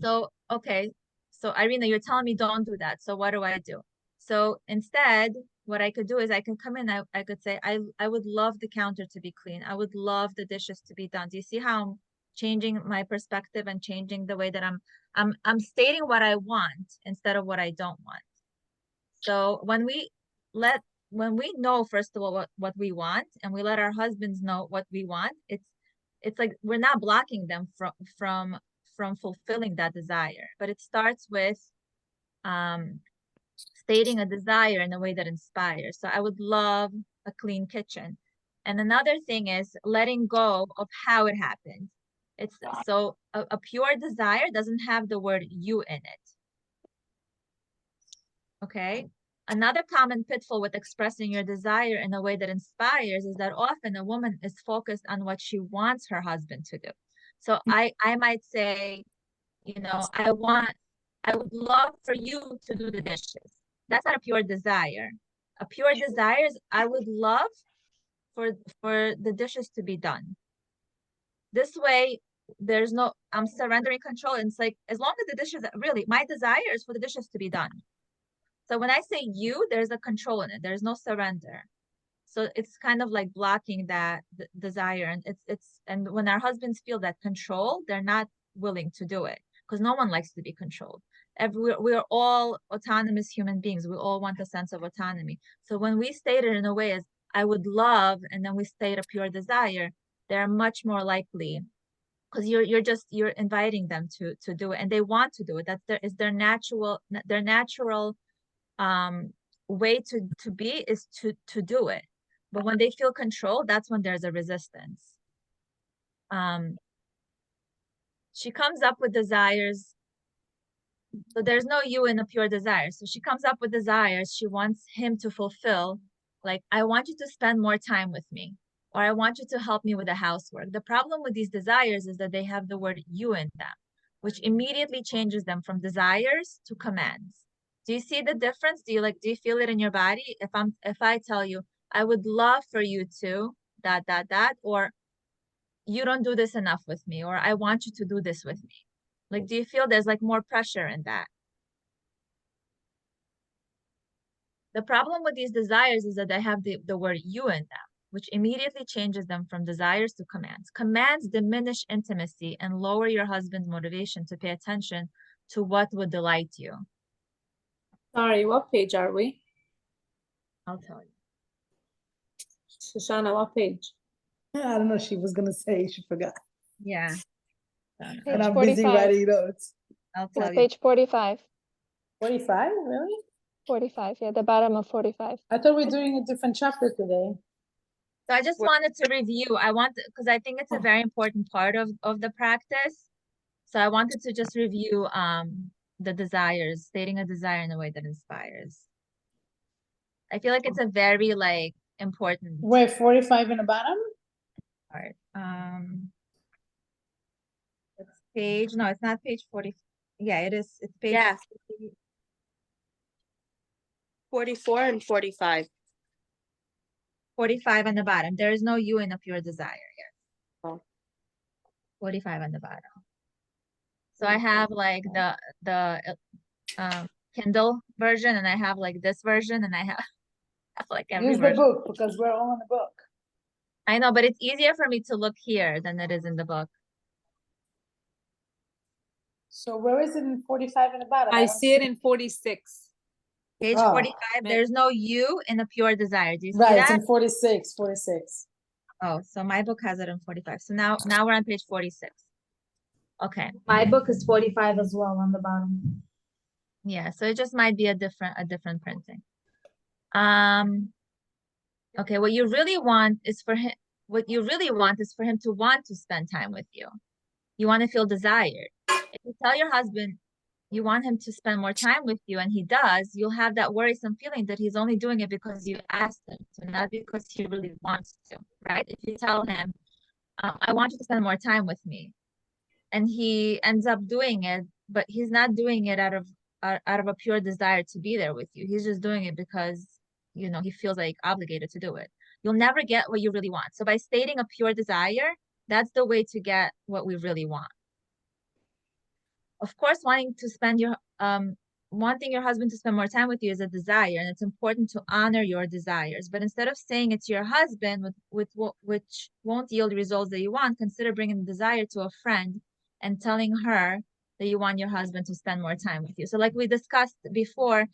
So, okay. So Irina, you're telling me don't do that. So what do I do? So instead, what I could do is I can come in, I could say, I would love the counter to be clean. I would love the dishes to be done. Do you see how I'm changing my perspective and changing the way that I'm stating what I want instead of what I don't want. So let when we know first of all what we want and we let our husbands know what we want, it's like we're not blocking them from fulfilling that desire. But it starts with um stating a desire in a way that inspires. So I would love a clean kitchen. And another thing is letting go of how it happened. It's so a pure desire doesn't have the word you in it. Okay. Another common pitfall with expressing your desire in a way that inspires is that often a woman is focused on what she wants her husband to do. So I might say, I would love for you to do the dishes. That's not a pure desire. A pure desire is I would love for the dishes to be done. This way, I'm surrendering control. And it's like, as long as the dishes, really, my desire is for the dishes to be done. So when I say you, there's a control in it. There's no surrender. So it's kind of like blocking that desire. And and when our husbands feel that control, they're not willing to do it because no one likes to be controlled. We're all autonomous human beings. We all want a sense of autonomy. So when we state it in a way as I would love, and then we state a pure desire, they're much more likely because you're inviting them to do it and they want to do it. That's their natural way to be is to do it. But when they feel control, that's when there's a resistance. She comes up with desires. So there's no you in a pure desire. So she comes up with desires she wants him to fulfill. Like, I want you to spend more time with me, or I want you to help me with the housework. The problem with these desires is that they have the word you in them, which immediately changes them from desires to commands. Do you see the difference? Do you feel it in your body? If I tell you, I would love for you to or you don't do this enough with me, or I want you to do this with me. Like, do you feel there's like more pressure in that? The problem with these desires is that they have the word you in them, which immediately changes them from desires to commands. Commands diminish intimacy and lower your husband's motivation to pay attention to what would delight you. Sorry, what page are we? I'll tell you. Shoshana, what page? I don't know. She was gonna say she forgot. Yeah. And Page I'm busy 45. writing notes. I'll Yeah, tell you. page 45. 45, really? 45, yeah, the bottom of 45. I thought we were doing a different chapter today. So I just wanted to review. Because I think it's a very important part of the practice. So I wanted to just review the desires, stating a desire in a way that inspires. I feel like it's a very like important Wait, 45 in the bottom? part. It's page, no, it's not page 40. Yeah, it is. It's page Yeah. 44 and 45. 45 on the bottom. There is no you in a pure desire yet. Oh. 45 on the bottom. So I have like the Kindle version, and I have like this version, and I have like every Use the version. book because we're all in the book. I know, but it's easier for me to look here than it is in the book. So where is it in 45 in the bottom? I don't see it in 46. Page Oh. 45, there's no you in a pure desire. Do you see Right, that? it's in 46, 46. Oh, so my book has it in 45. So now we're on page 46. Okay. My book is 45 as well on the bottom. Yeah, so it just might be a different printing. Okay, what you really want is for him to want to spend time with you. You want to feel desired. If you tell your husband you want him to spend more time with you and he does, you'll have that worrisome feeling that he's only doing it because you asked him to, not because he really wants to, right? If you tell him, I want you to spend more time with me, and he ends up doing it, but he's not doing it out of a pure desire to be there with you. He's just doing it because, he feels like obligated to do it. You'll never get what you really want. So by stating a pure desire, that's the way to get what we really want. of course, wanting your husband to spend more time with you is a desire, and it's important to honor your desires. But instead of saying it to your husband which won't yield results that you want, consider bringing the desire to a friend and telling her that you want your husband to spend more time with you. So like we discussed before,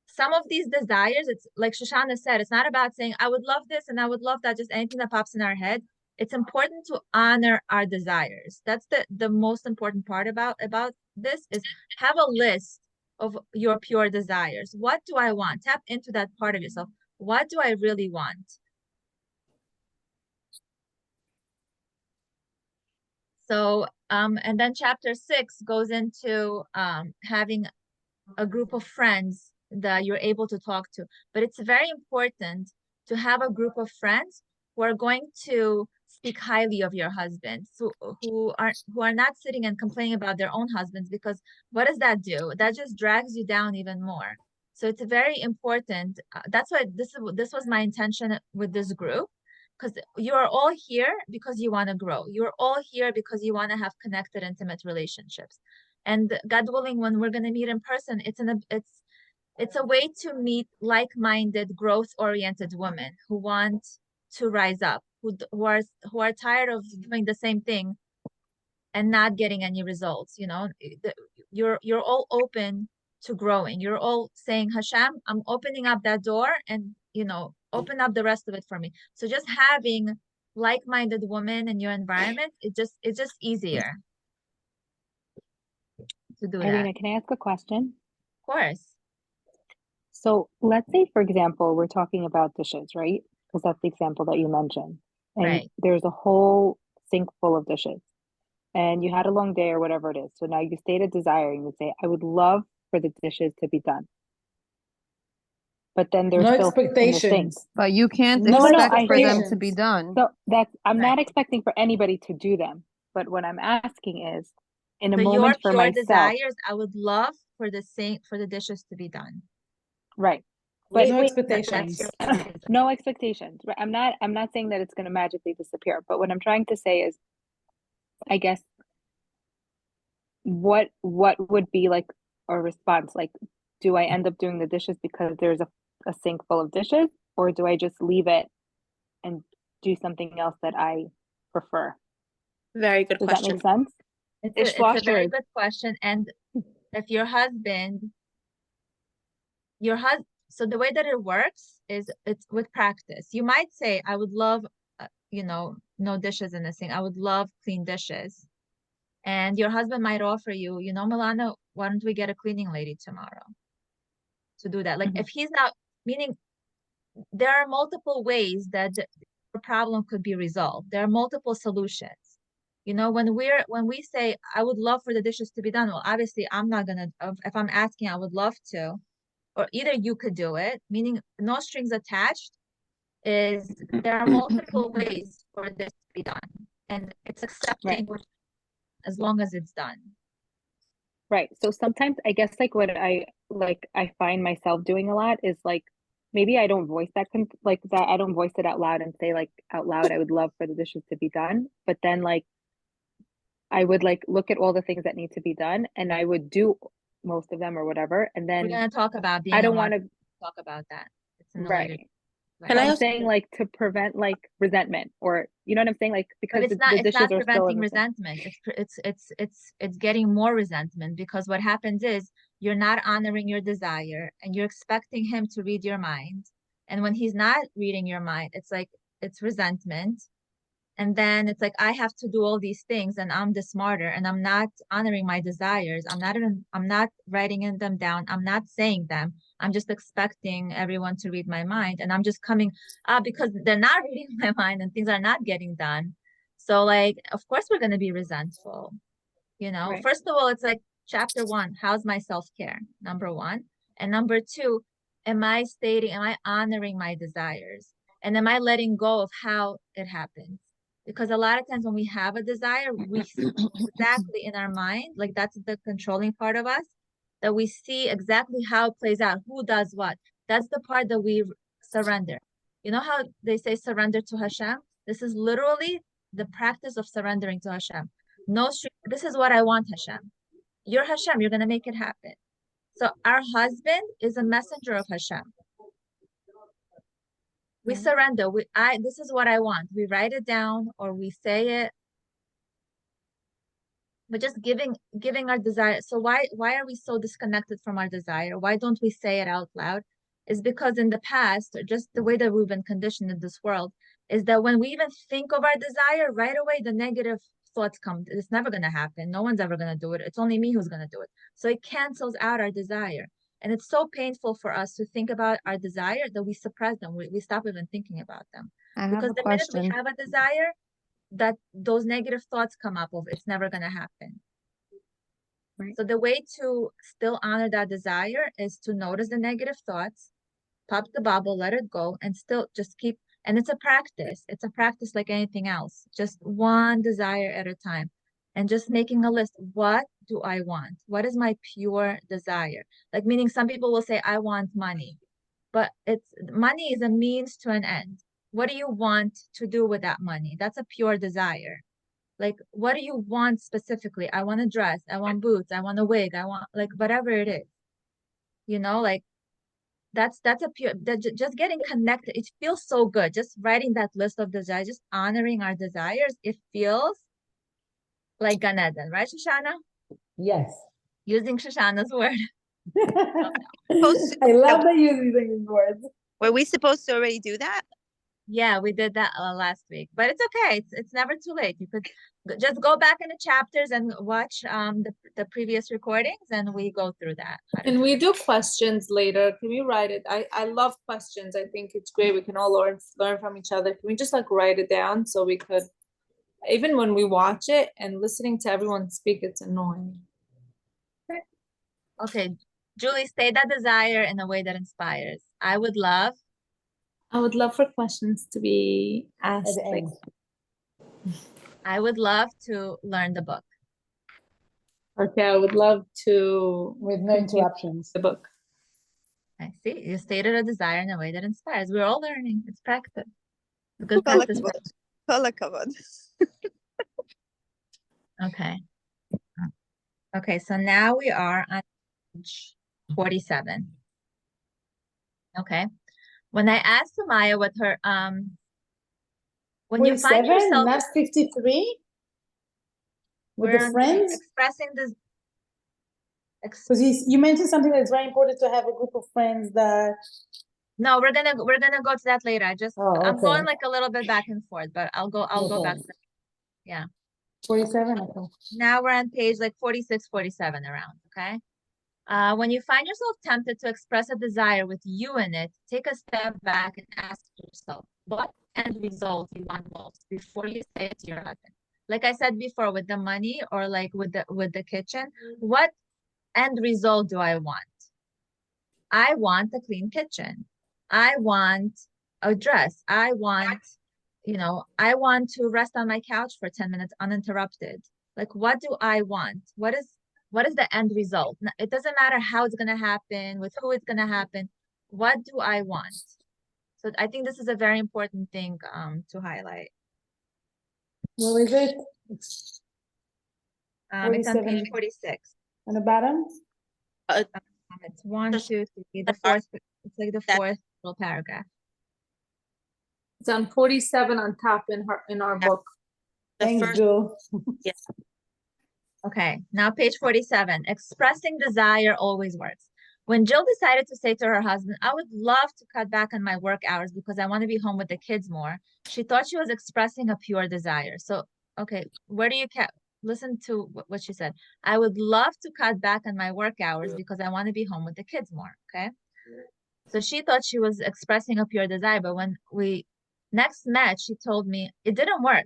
some of these desires, it's like Shoshana said, it's not about saying, I would love this and I would love that, just anything that pops in our head. It's important to honor our desires. That's the most important part about this, is have a list of your pure desires. What do I want? Tap into that part of yourself. What do I really want? So, and then chapter 6 goes into having a group of friends that you're able to talk to. But it's very important to have a group of friends who are going to speak highly of your husband, who are not sitting and complaining about their own husbands, because what does that do? That just drags you down even more. So it's very important. That's why this was my intention with this group, because you're all here because you want to grow. You're all here because you want to have connected, intimate relationships. And God willing, when we're going to meet in person, it's a way to meet like-minded, growth-oriented women who want to rise up, who are tired of doing the same thing and not getting any results. You know, you're all open to growing. You're all saying, Hashem, I'm opening up that door, and open up the rest of it for me. So just having like-minded women in your environment, it's just easier to do that. Irina, can I ask a question? Of course. So let's say, for example, we're talking about dishes, right? Because that's the example that you mentioned. And Right. there's a whole sink full of dishes. And you had a long day or whatever it is. So now you state a desire and you say, I would love for the dishes to be done. But then there's No still in the sink. expectations. But you can't No expect I for hear them you. to be done. So I'm Right. not expecting for anybody to do them. But what I'm asking is, in a So your moment for pure myself, desires, I would love for the dishes to be done. right? But No wait, expectations. That's your desire. no expectations. Right? I'm not saying that it's going to magically disappear. But what I'm trying to say is, I guess, what would be like a response? Like, do I end up doing the dishes because there's a sink full of dishes, or do I just leave it and do something else that I prefer? Very good Does that question. make sense? It's a very Dishwashers. good question. And if your husband, so the way that it works is it's with practice. You might say, I would love, no dishes in the sink. I would love clean dishes. And your husband might offer you, Milana, why don't we get a cleaning lady tomorrow to do that? Like, Mhm. if he's not, meaning there are multiple ways that the problem could be resolved. There are multiple solutions. When we say, I would love for the dishes to be done, well, obviously I'm not gonna, if I'm asking, I would love to, or either you could do it, meaning no strings attached, is there are multiple ways for this to be done. And it's accepting as long as it's done. Right. So sometimes I guess like what I find myself doing a lot is like, maybe I don't voice that I don't voice it out loud and say like out loud, I would love for the dishes to be done. But then like I would like look at all the things that need to be done and I would do most of them or whatever. And We're then gonna talk about being I don't allowed want to, to talk about that. It's in the later. right. Can I I'm also- saying like to prevent like resentment, or you know what I'm saying? Like because But the it's dishes not are still preventing in the sink. resentment. It's getting more resentment, because what happens is you're not honoring your desire and you're expecting him to read your mind. And when he's not reading your mind, it's resentment. And then it's like, I have to do all these things and I'm the smarter, and I'm not honoring my desires. I'm not writing them down. I'm not saying them. I'm just expecting everyone to read my mind. And I'm just coming because they're not reading my mind and things are not getting done. So like, of course we're going to be resentful. Right. First of all, it's like chapter 1, how's my self-care? Number 1. And number 2, am I honoring my desires? And am I letting go of how it happens? Because a lot of times when we have a desire, we see exactly in our mind, like that's the controlling part of us, that we see exactly how it plays out, who does what. That's the part that we surrender. You know how they say surrender to Hashem? This is literally the practice of surrendering to Hashem. This is what I want, Hashem. You're Hashem, you're gonna make it happen. So our husband is a messenger of Hashem. We surrender. This is what I want. We write it down or we say it. But just giving our desire. So why are we so disconnected from our desire? Why don't we say it out loud? Is because in the past, or just the way that we've been conditioned in this world, is that when we even think of our desire, right away the negative thoughts come. It's never gonna happen. No one's ever gonna do it. It's only me who's gonna do it. So it cancels out our desire. And it's so painful for us to think about our desire that we suppress them. We stop even thinking about them. I have Because a the minute we question. have a desire, that those negative thoughts come up of it's never gonna happen. Right. So the way to still honor that desire is to notice the negative thoughts, pop the bubble, let it go, and still just keep, and it's a practice. It's a practice like anything else. Just one desire at a time. And just making a list. What do I want? What is my pure desire? Like, meaning some people will say, I want money. But money is a means to an end. What do you want to do with that money? That's a pure desire. Like, what do you want specifically? I want a dress, I want boots, I want a wig, I want, like, whatever it is. You know, like, that's a pure, just getting connected. It feels so good. Just writing that list of desires, just honoring our desires. It feels like Gan Eden, right, Shoshana? Yes. Using Shoshana's word. I love that you're using these words. Were we supposed to already do that? Yeah, we did that last week, but it's okay. It's never too late. You could just go back in the chapters and watch the previous recordings, and we go through that. And we do questions later. Can we write it? I love questions. I think it's great. We can all learn from each other. Can we just like write it down so we could, even when we watch it and listening to everyone speak, it's annoying. Okay, Julie, state that desire in a way that inspires. I would love for questions to be At asked. the Like, end. I would love to learn the book. okay, I would love to With no interruptions. the book. I see. You stated a desire in a way that inspires. We're all learning. It's practice. It's good Kol practice. hakavod. Kol hakavod. Okay. Okay, so now we are on page 47. Okay. When I asked Sumaya what her when you find 47, yourself not 53? With we're the on friends? expressing this Because you mentioned something that's very important to have a group of friends that. no, we're gonna go to that later. I'm Okay. going like a little bit back and forth, but I'll go back. Okay. Yeah. 47, okay. Now we're on page like 46, 47 around, okay? When you find yourself tempted to express a desire with you in it, take a step back and ask yourself, what end result you want most before you say it to your husband? Like I said before, with the money or like with the kitchen, what end result do I want? I want a clean kitchen. I want a dress. I want to rest on my couch for 10 minutes uninterrupted. Like, what do I want? What is the end result? It doesn't matter how it's going to happen, with who it's going to happen. What do I want? So I think this is a very important thing to highlight. Where is it? It's on page 47. 46. On the bottom? It's 1, 2, 3, the fourth. It's like the fourth little paragraph. It's on 47 on top in our book. The Thanks, first, Jill. yes. Okay, now page 47. Expressing desire always works. When Jill decided to say to her husband, I would love to cut back on my work hours because I want to be home with the kids more, she thought she was expressing a pure desire. So, okay, where do you listen to what she said? I would love to cut back on my work hours because I want to be home with the kids more, okay? So she thought she was expressing a pure desire, but when we next met, she told me it didn't work.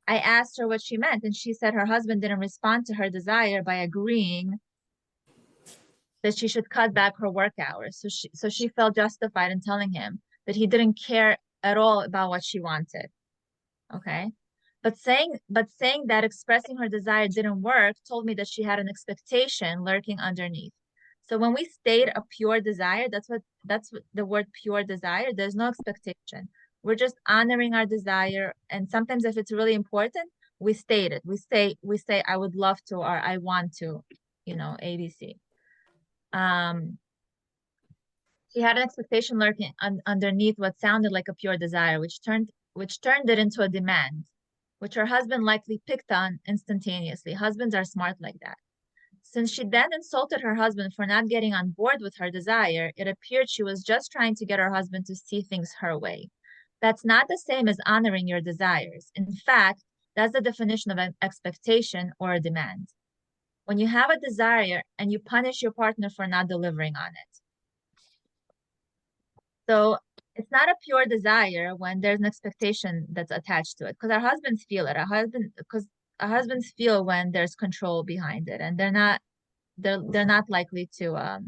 I asked her what she meant, and she said her husband didn't respond to her desire by agreeing that she should cut back her work hours. So she felt justified in telling him that he didn't care at all about what she wanted. Okay. But saying that expressing her desire didn't work told me that she had an expectation lurking underneath. So when we state a pure desire, that's what the word pure desire, there's no expectation. We're just honoring our desire. And sometimes if it's really important, we state it. We say I would love to, or I want to, you know, ABC. She had an expectation lurking underneath what sounded like a pure desire, which turned it into a demand, which her husband likely picked on instantaneously. Husbands are smart like that. Since she then insulted her husband for not getting on board with her desire, it appeared she was just trying to get her husband to see things her way. That's not the same as honoring your desires. In fact, that's the definition of an expectation or a demand. When you have a desire and you punish your partner for not delivering on it. So it's not a pure desire when there's an expectation that's attached to it, because our husbands feel it. Because our husbands feel when there's control behind it, and they're not likely to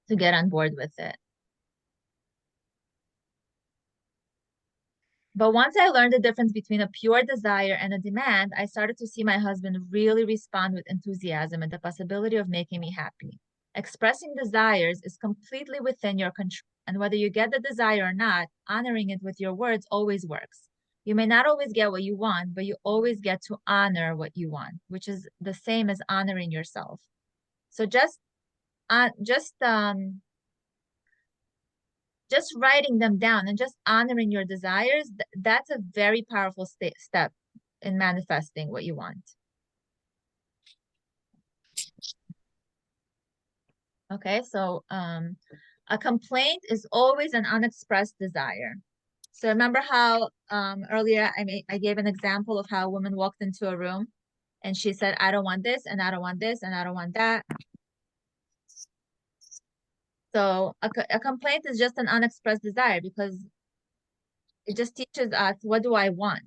get on board with it. But once I learned the difference between a pure desire and a demand, I started to see my husband really respond with enthusiasm and the possibility of making me happy. Expressing desires is completely within your control, and whether you get the desire or not, honoring it with your words always works. You may not always get what you want, but you always get to honor what you want, which is the same as honoring yourself. So just writing them down and just honoring your desires, that's a very powerful step in manifesting what you want. Okay, so a complaint is always an unexpressed desire. So remember how earlier I gave an example of how a woman walked into a room and she said, I don't want this, and I don't want this, and I don't want that. So a complaint is just an unexpressed desire because it just teaches us, what do I want?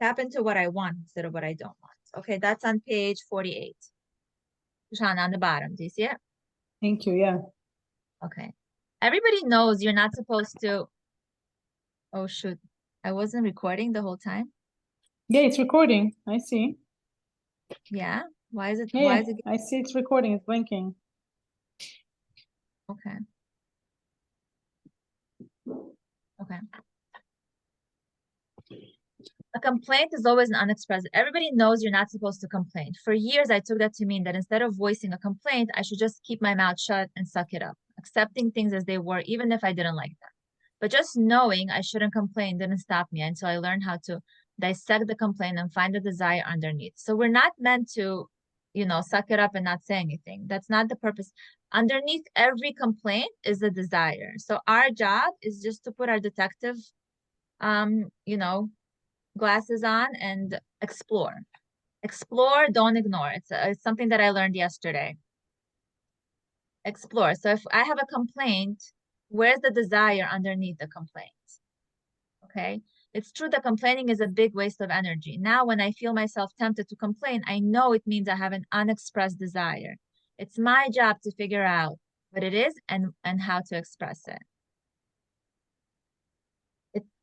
Tap into what I want instead of what I don't want. Okay, that's on page 48. Shoshana, on the bottom, do you see it? Thank you, yeah. Okay. Everybody knows you're not supposed to. Oh, shoot. I wasn't recording the whole time. Yeah, it's recording. I see. Yeah. Why is it? Yeah, Why is it? I see it's recording. It's blinking. Okay. Okay. A complaint is always an unexpressed. Everybody knows you're not supposed to complain. For years, I took that to mean that instead of voicing a complaint, I should just keep my mouth shut and suck it up, accepting things as they were, even if I didn't like them. But just knowing I shouldn't complain didn't stop me until I learned how to dissect the complaint and find the desire underneath. So we're not meant to, you know, suck it up and not say anything. That's not the purpose. Underneath every complaint is a desire. So our job is just to put our detective, you know, glasses on and explore. Explore, don't ignore. It's something that I learned yesterday. Explore. So if I have a complaint, where's the desire underneath the complaint? Okay. It's true that complaining is a big waste of energy. Now, when I feel myself tempted to complain, I know it means I have an unexpressed desire. It's my job to figure out what it is and how to express it.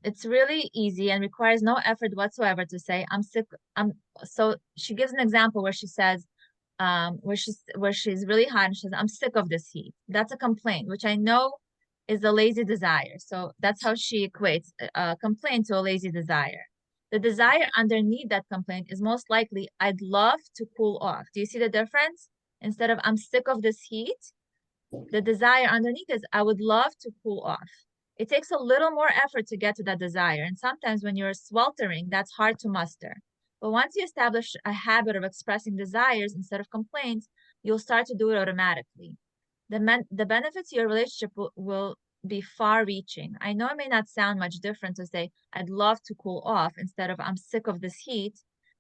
It's really easy and requires no effort whatsoever to say, I'm sick. So she gives an example where she says, where she's really hot and she says, I'm sick of this heat. That's a complaint, which I know is a lazy desire. So that's how she equates a complaint to a lazy desire. The desire underneath that complaint is most likely, I'd love to cool off. Do you see the difference? Instead of I'm sick of this heat, the desire underneath is I would love to cool off. It takes a little more effort to get to that desire. And sometimes when you're sweltering, that's hard to muster. But once you establish a habit of expressing desires instead of complaints, you'll start to do it automatically. The benefits to your relationship will be far-reaching. I know it may not sound much different to say, I'd love to cool off instead of I'm sick of this heat.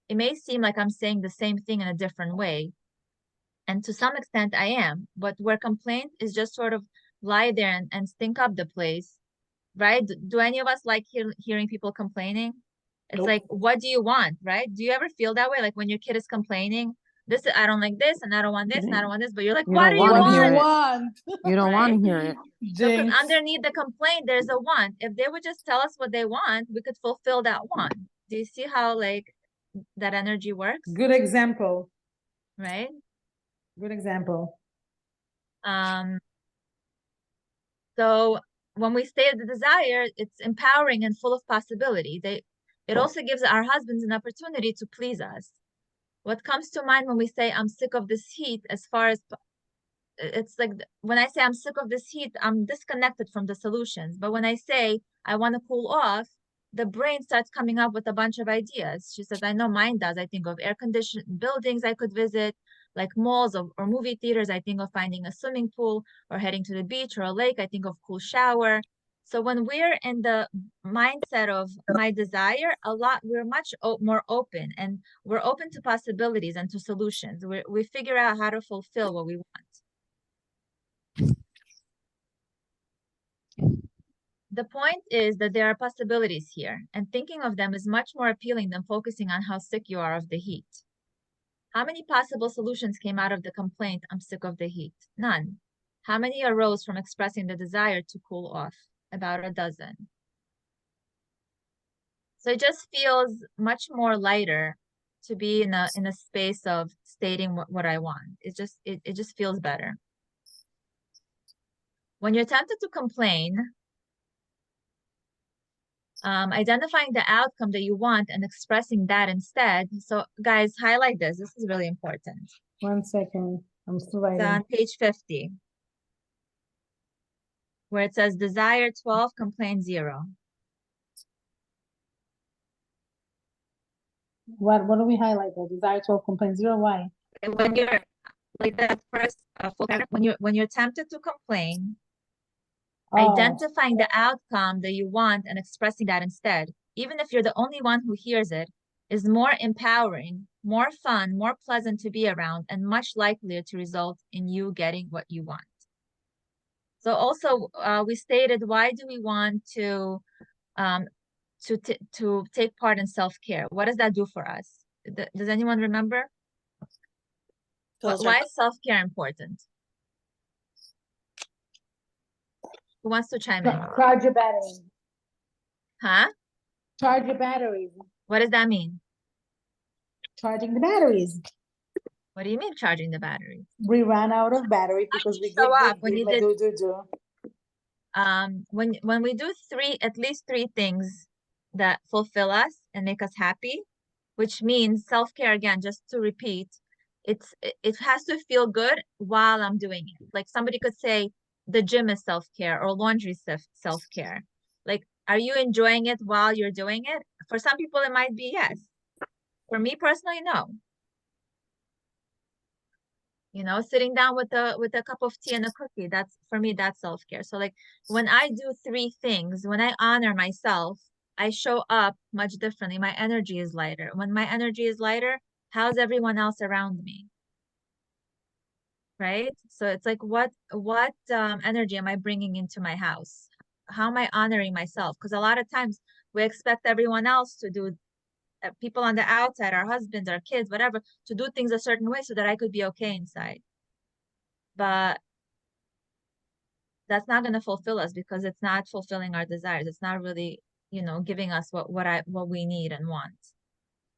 It may seem like I'm saying the same thing in a different way. And to some extent I am, but where complaint is just sort of lie there and stink up the place, right? Do any of us like hearing people complaining? It's Nope. like, what do you want, right? Do you ever feel that way? Like when your kid is complaining, I don't like this, and I don't want this, and I don't want this, but you're like, You what don't do you wanna hear want? it. You don't want to hear it. So because Jinx. underneath the complaint, there's a want. If they would just tell us what they want, we could fulfill that want. Do you see how like that energy works? Good example. Right? Good example. So when we state the desire, it's empowering and full of possibility. It also gives our husbands an opportunity to please us. What comes to mind when we say, I'm sick of this heat, as far as it's like when I say I'm sick of this heat, I'm disconnected from the solutions. But when I say I want to cool off, the brain starts coming up with a bunch of ideas. She says, I know mine does. I think of air-conditioned buildings I could visit, like malls or movie theaters. I think of finding a swimming pool or heading to the beach or a lake. I think of cool shower. So when we're in the mindset of my desire, we're much more open, and we're open to possibilities and to solutions. We figure out how to fulfill what we want. The point is that there are possibilities here, and thinking of them is much more appealing than focusing on how sick you are of the heat. How many possible solutions came out of the complaint, I'm sick of the heat? None. How many arose from expressing the desire to cool off? About a dozen. So it just feels much more lighter to be in a space of stating what I want. It just feels better. When you're tempted to complain, identifying the outcome that you want and expressing that instead. So guys, highlight this. This is really important. 1 second. I'm still It's writing. on page 50, where it says desire 12, complaint 0. What do we highlight? The desire 12, complaint 0, why? And when you're like that first full paragraph, when you're tempted to complain, Oh, identifying the outcome that you want and expressing that instead, even if you're the only one who hears it, is more empowering, more fun, more pleasant to be around, and much likelier to result in you getting what you want. So also, we stated, why do we want to take part in self-care? What does that do for us? Does anyone remember? Why is self-care important? Who wants to chime in? charge your batteries. Huh? Charge your batteries. What does that mean? Charging the batteries. What do you mean charging the batteries? We ran out of battery because we show give, up when you did when we do at least three things that fulfill us and make us happy, which means self-care, again, just to repeat, it has to feel good while I'm doing it. Like somebody could say the gym is self-care or laundry self-care. Like, are you enjoying it while you're doing it? For some people it might be yes. For me personally, no. You know, sitting down with a cup of tea and a cookie, for me, that's self-care. So like when I do three things, when I honor myself, I show up much differently. My energy is lighter. When my energy is lighter, how's everyone else around me? Right? So it's like, what energy am I bringing into my house? How am I honoring myself? Because a lot of times we expect everyone else to do, people on the outside, our husbands, our kids, whatever, to do things a certain way so that I could be okay inside. But that's not going to fulfill us because it's not fulfilling our desires. It's not really, you know, giving us what we need and want.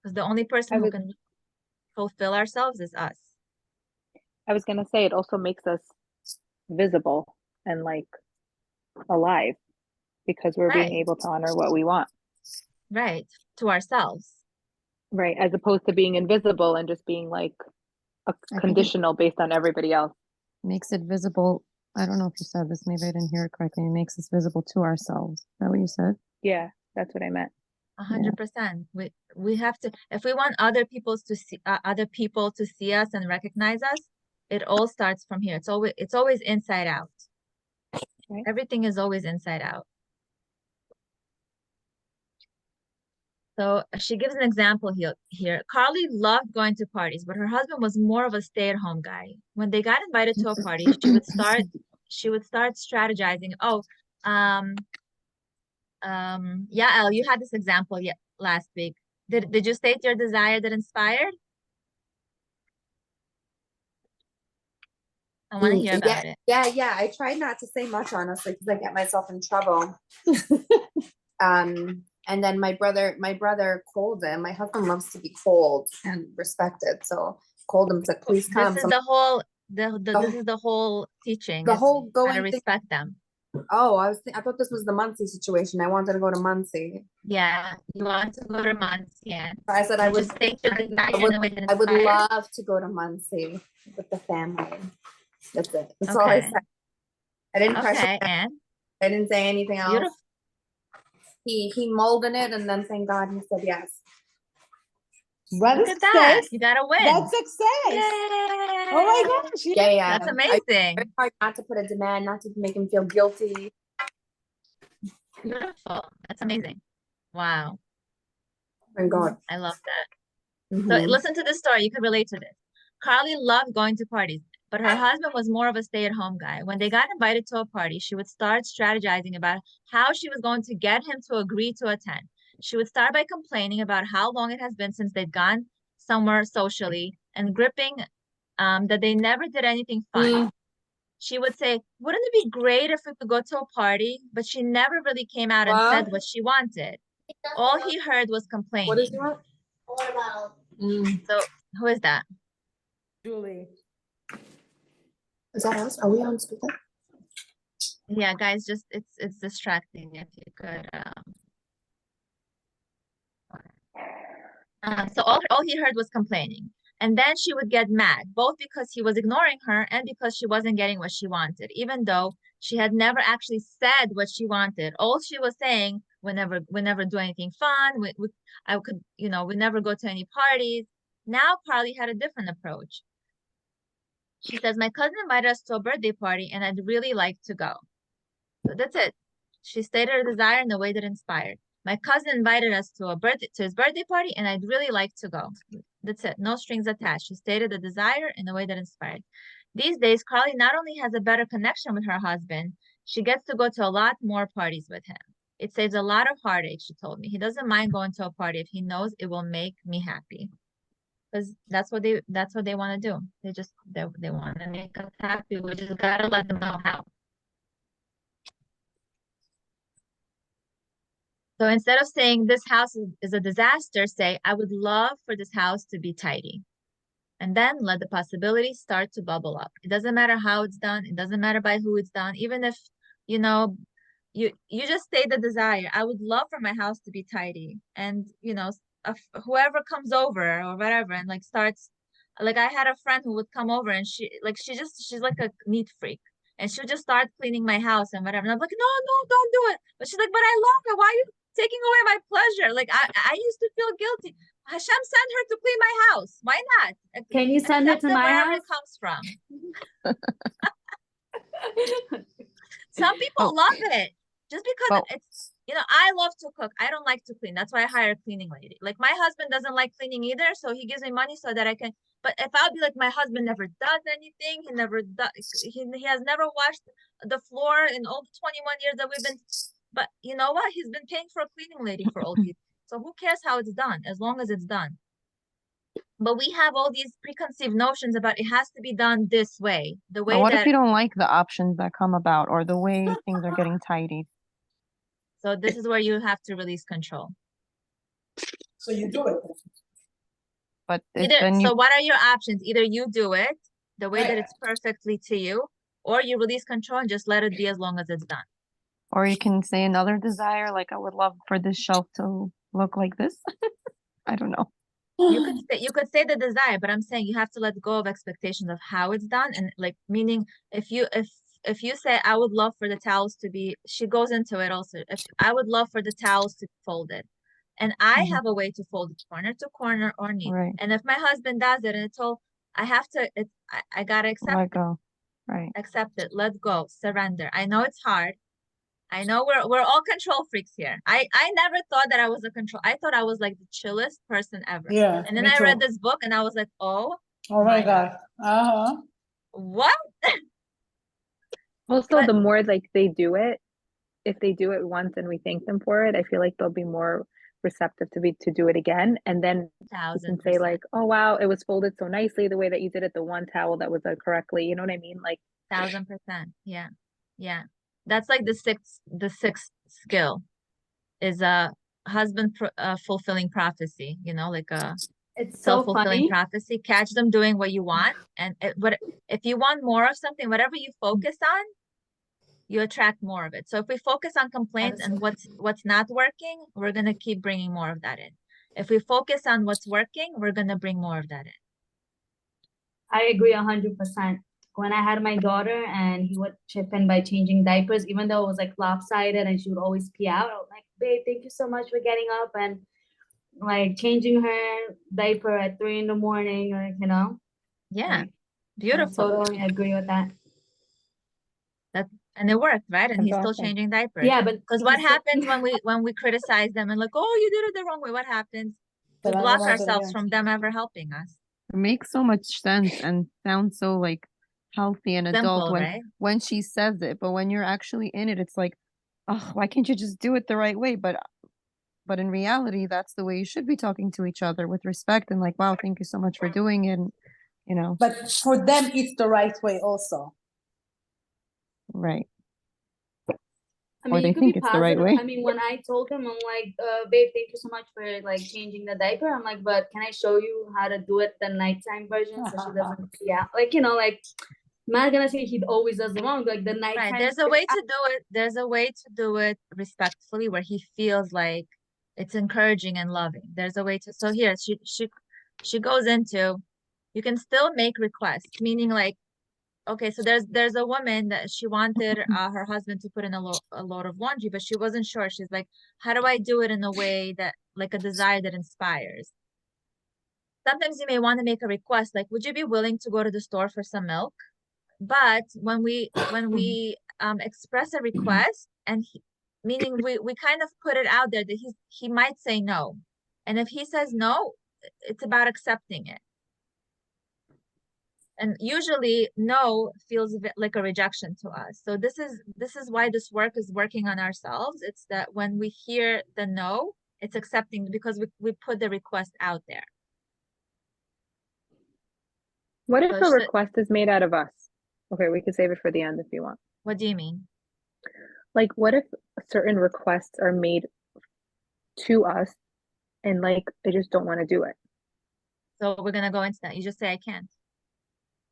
Because the only person who can fulfill ourselves is us. I was gonna say it also makes us visible and like alive because we're being able to honor what we want. Right. To ourselves. Right. As opposed to being invisible and just being like conditional based on everybody else. Makes it visible. I don't know if you said this, maybe I didn't hear it correctly. It makes us visible to ourselves. Is that what you said? Yeah, that's what I meant. 100%. We have to, if we want other people to see us and recognize us, it all starts from here. It's always inside out. Right. Everything is always inside out. So she gives an example here. Carly loved going to parties, but her husband was more of a stay-at-home guy. When they got invited to a party, she would start strategizing. Yeah, Elle, you had this example last week. Did you state your desire that inspired? I want to hear about it. Yeah. I try not to say much, honestly, because I get myself in trouble. And then my brother called him. My husband loves to be cold and respected, so called him, said, "Please come." This is the whole teaching. The whole how to going respect them. Oh, I thought this was the Muncie situation. I wanted to go to Muncie. Yeah, you want to go to Muncie. Yeah. I said I You would, just state your desire I in would, a way that I would inspires. love to go to Muncie with the family. That's it. That's all I Okay. said. I didn't pressure. Okay, and I didn't say anything else. beautiful. He molded it, and then thank God he said yes. What Look a at that. success. You got to win. That's success. Oh my Yay. gosh. Yeah, yeah. That's I amazing. very hard not to put a demand, not to make him feel guilty. Beautiful. That's amazing. Wow. Thank God. I love that. So Mhm. listen to this story. You can relate to this. Carly loved going to parties, but her husband was more of a stay-at-home guy. When they got invited to a party, she would start strategizing about how she was going to get him to agree to attend. She would start by complaining about how long it has been since they'd gone somewhere socially and gripping that they never did anything fun. She would say, wouldn't it be great if we could go to a party? But she never really came out and said what she wanted. All he heard was complaining. What is he want? So who is that? Julie. Is that us? Are we on speaker? Yeah, guys, just it's distracting if you could. So all he heard was complaining. And then she would get mad, both because he was ignoring her and because she wasn't getting what she wanted, even though she had never actually said what she wanted. All she was saying, we never do anything fun. We never go to any parties. Now Carly had a different approach. She says, my cousin invited us to a birthday party and I'd really like to go. So that's it. She stated her desire in a way that inspired. My cousin invited us to his birthday party and I'd really like to go. That's it. No strings attached. She stated the desire in a way that inspired. These days, Carly not only has a better connection with her husband, she gets to go to a lot more parties with him. It saves a lot of heartache, she told me. He doesn't mind going to a party if he knows it will make me happy. Because that's what they want to do. They want to make us happy. We just gotta let them know how. So instead of saying this house is a disaster, say, I would love for this house to be tidy. And then let the possibilities start to bubble up. It doesn't matter how it's done. It doesn't matter by who it's done. Even if, you just state the desire. I would love for my house to be tidy. And, whoever comes over or whatever and like starts, like I had a friend who would come over and she's like a neat freak. And she'll just start cleaning my house and whatever. And I'm like, no, don't do it. But she's like, but I love it. Why are you taking away my pleasure? Like I used to feel guilty. Hashem sent her to clean my house. Why not? Can you send it to my wherever house? it comes from. Some people love it just because it's, I love to cook. I don't like to clean. That's why I hire a cleaning lady. Like my husband doesn't like cleaning either, so he gives me money so that I can. But if I'll be like, my husband never does anything, he never does. He has never washed the floor in all the 21 years that we've been. But you know what? He's been paying for a cleaning lady for all these. So who cares how it's done, as long as it's done. But we have all these preconceived notions about it has to be done this way. The way What that. if you don't like the options that come about or the way things are getting tidy? So this is where you have to release control. So you do it. But So what are your options? Either you do it the way that it's perfectly to you, or you release control and just let it be as long as it's done. Or you can say another desire, like I would love for this shelf to look like this. I don't know. You could say the desire, but I'm saying you have to let go of expectations of how it's done, and like meaning if you say I would love for the towels to be, she goes into it also. If I would love for the towels to be folded, and I have a way to fold it corner to corner or neat. Right. And if my husband does it, and it's all I have to, I gotta accept Let go. Right. Accept it. Let go. Surrender. I know it's hard. I know we're all control freaks here. I never thought that I was a control. I thought I was like the chillest person ever. Yeah. And then me I too. read this book and I was like, oh my God. what? Also, But- the more like they do it, if they do it once and we thank them for it, I feel like they'll be more receptive to do it again. And then you can say 1000%. like, oh wow, it was folded so nicely the way that you did it, the one towel that was correctly, you know what I mean? Like 1000%. Yeah. Yeah. That's like the sixth skill is a husband fulfilling prophecy, like a It's so self-fulfilling funny. prophecy. Catch them doing what you want. And but if you want more of something, whatever you focus on, you attract more of it. So if we focus on complaints and what's not working, we're gonna keep bringing more of that in. If we focus on what's working, we're gonna bring more of that in. I agree 100%. When I had my daughter and he would chip in by changing diapers, even though it was like lopsided and she would always pee out, I was like, babe, thank you so much for getting up and like changing her diaper at 3 in the morning, or you know. Yeah, Like, I beautiful. totally agree with that. And it worked, right? And That's he's still awesome. changing diapers. Yeah, but Because what he's still- happens when we criticize them and like, oh, you did it the wrong way? What happens? We But I block don't want it ourselves again. from them ever helping us. It makes so much sense and sounds so like healthy and adult Simple, when right? when she says it, but when you're actually in it, it's like, oh, why can't you just do it the right way? But in reality, that's the way you should be talking to each other with respect and like, wow, thank you so much for doing it. And, you know, But for them, it's the right way also. right. I Or mean, they you could think be it's the right positive. way. I mean, when I told him, I'm like, babe, thank you so much for like changing the diaper. I'm like, but can I show you how to do it the nighttime version so she doesn't pee out? Like, you know, like, I'm not gonna say he always does the wrong, like the nighttime. Right. There's a way to do it. There's a way to do it respectfully where he feels like it's encouraging and loving. There's a way to, so here she goes into, you can still make requests, meaning like, okay, so there's a woman that she wanted her husband to put in a load of laundry, but she wasn't sure. She's like, how do I do it in a way that like a desire that inspires? Sometimes you may want to make a request, like, would you be willing to go to the store for some milk? But when we express a request and meaning we kind of put it out there that he might say no. And if he says no, it's about accepting it. And usually no feels a bit like a rejection to us. So this is why this work is working on ourselves. It's that when we hear the no, it's accepting because we put the request out there. What if So a should- request is made out of us? Okay, we can save it for the end if you want. What do you mean? Like, what if certain requests are made to us and like I just don't want to do it? So we're gonna go into that. You just say I can't.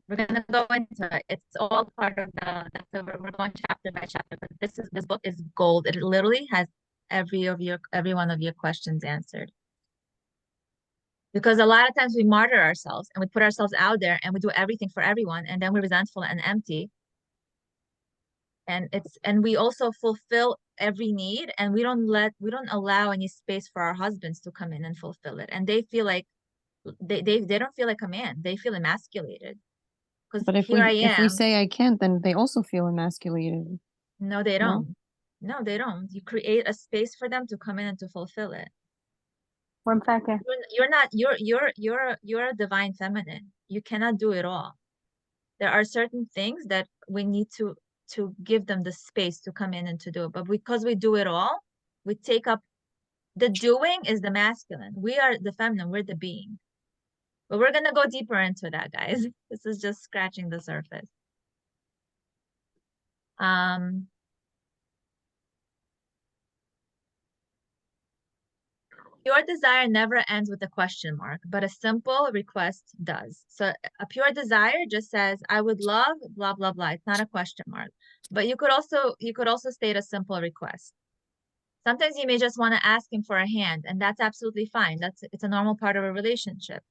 We're gonna go into it. It's all part of so we're going chapter by chapter. But this book is gold. It literally has every one of your questions answered. Because a lot of times we martyr ourselves and we put ourselves out there and we do everything for everyone, and then we're resentful and empty. And we also fulfill every need, and we don't allow any space for our husbands to come in and fulfill it. And they feel like they don't feel like a man. They feel emasculated. Because But if here I if we am. say I can't, then they also feel emasculated. No, they No? don't. No, they don't. You create a space for them to come in and to fulfill it. 1 second. You're not, you're a divine feminine. You cannot do it all. There are certain things that we need to give them the space to come in and to do it. But because we do it all, we take up, the doing is the masculine. We are the feminine, we're the being. But we're gonna go deeper into that, guys. This is just scratching the surface. Pure desire never ends with a question mark, but a simple request does. So a pure desire just says, I would love, blah, blah, blah. It's not a question mark. But you could also state a simple request. Sometimes you may just want to ask him for a hand, and that's absolutely fine. It's a normal part of a relationship.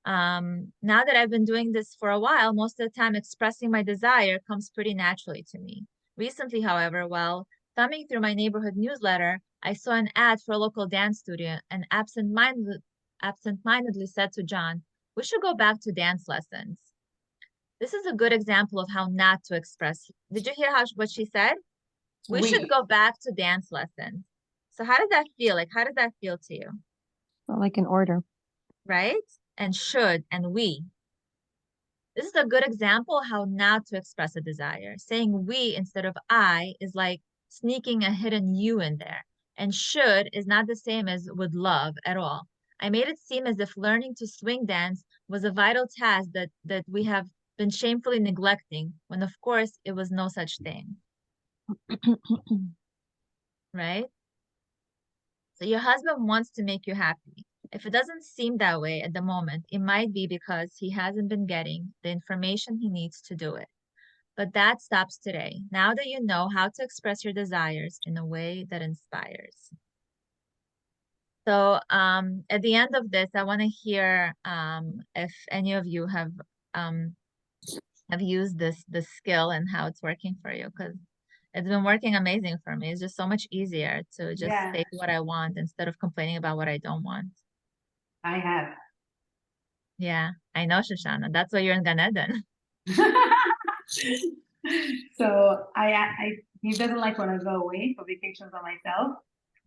Now that I've been doing this for a while, most of the time expressing my desire comes pretty naturally to me. Recently, however, while thumbing through my neighborhood newsletter, I saw an ad for a local dance studio and absent-mindedly said to John, we should go back to dance lessons. This is a good example of how not to express. Did you hear what she said? We should go back to dance lessons. So how does that feel? Like, how does that feel to you? Not like an order. Right? And should and we. This is a good example how not to express a desire. Saying we instead of I is like sneaking a hidden you in there. And should is not the same as would love at all. I made it seem as if learning to swing dance was a vital task that we have been shamefully neglecting, when of course it was no such thing. Right? So your husband wants to make you happy. If it doesn't seem that way at the moment, it might be because he hasn't been getting the information he needs to do it. But that stops today. Now that you know how to express your desires in a way that inspires. So at the end of this, I want to hear if any of you have used this skill and how it's working for you, because it's been working amazing for me. It's just so much easier to just Yeah. say what I want instead of complaining about what I don't want. I have. Yeah, I know, Shoshana. That's why you're in Gan Eden. So he doesn't like when I go away for vacations on myself.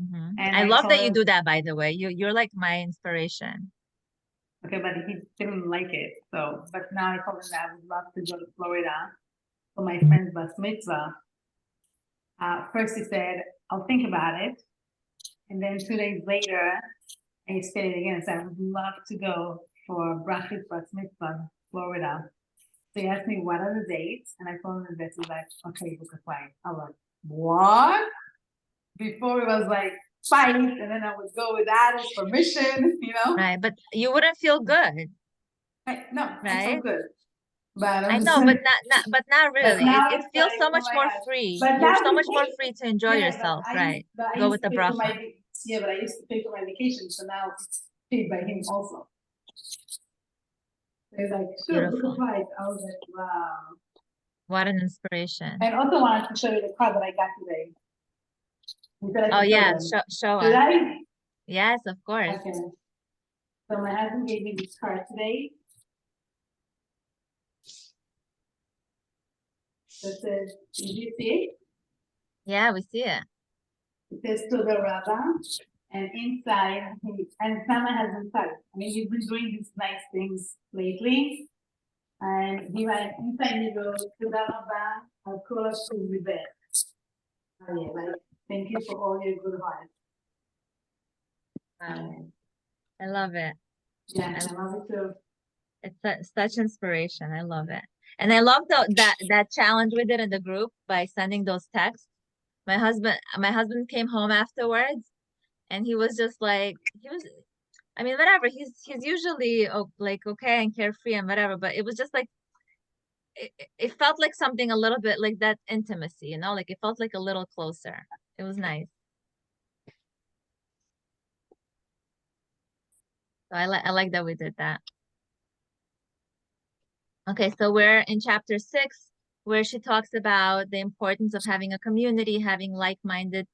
Mhm. And I I love told that you him- do that, by the way. You're like my inspiration. Okay, but he didn't like it. So, but now I told him that I would love to go to Florida for my friend's bas mitzvah. First he said, I'll think about it. And then 2 days later, I said it again. I said, I would love to go for Brachit bas mitzvah, Florida. So he asked me, what are the dates? And I told him that. He's like, okay, book a flight. I was like, what? Before it was like, fight, and then I would go without his permission, you know? Right, but you wouldn't feel good. No, I Right? feel good. But I I'm know, just but saying- not really. now It it's feels like, so oh much my more God. free. But You're now so we much more pay- free to enjoy Yeah, yourself, but right? I Go used with to the pay for my bracha. but I used to pay for my vacation, so now it's paid by him also. They're like, sure, book a Beautiful. flight. I was like, wow. What an inspiration. And also wanted to show you the car that I got today. Would you like Oh to yeah, them? show Should us. I? Yes, of course. Okay. So my husband gave me this car today. That says, did you see it? Yeah, we see it. It says to the Rabba, and inside, and Sama has inside. I mean, he's been doing these nice things lately. And he went inside, he goes, to the Rabba, I'll call us to be there. Oh, yeah, like, thank you for all your good heart. Wow. I love it. Yeah, I love it too. It's such inspiration. I love it. And I love that challenge we did in the group by sending those texts. My husband came home afterwards and he was just like, I mean, whatever. He's usually like okay and carefree and whatever, but it was just like it felt like something a little bit like that intimacy, you know, like it felt like a little closer. It was nice. So I like that we did that. Okay, so we're in chapter 6, where she talks about the importance of having a community, having like-minded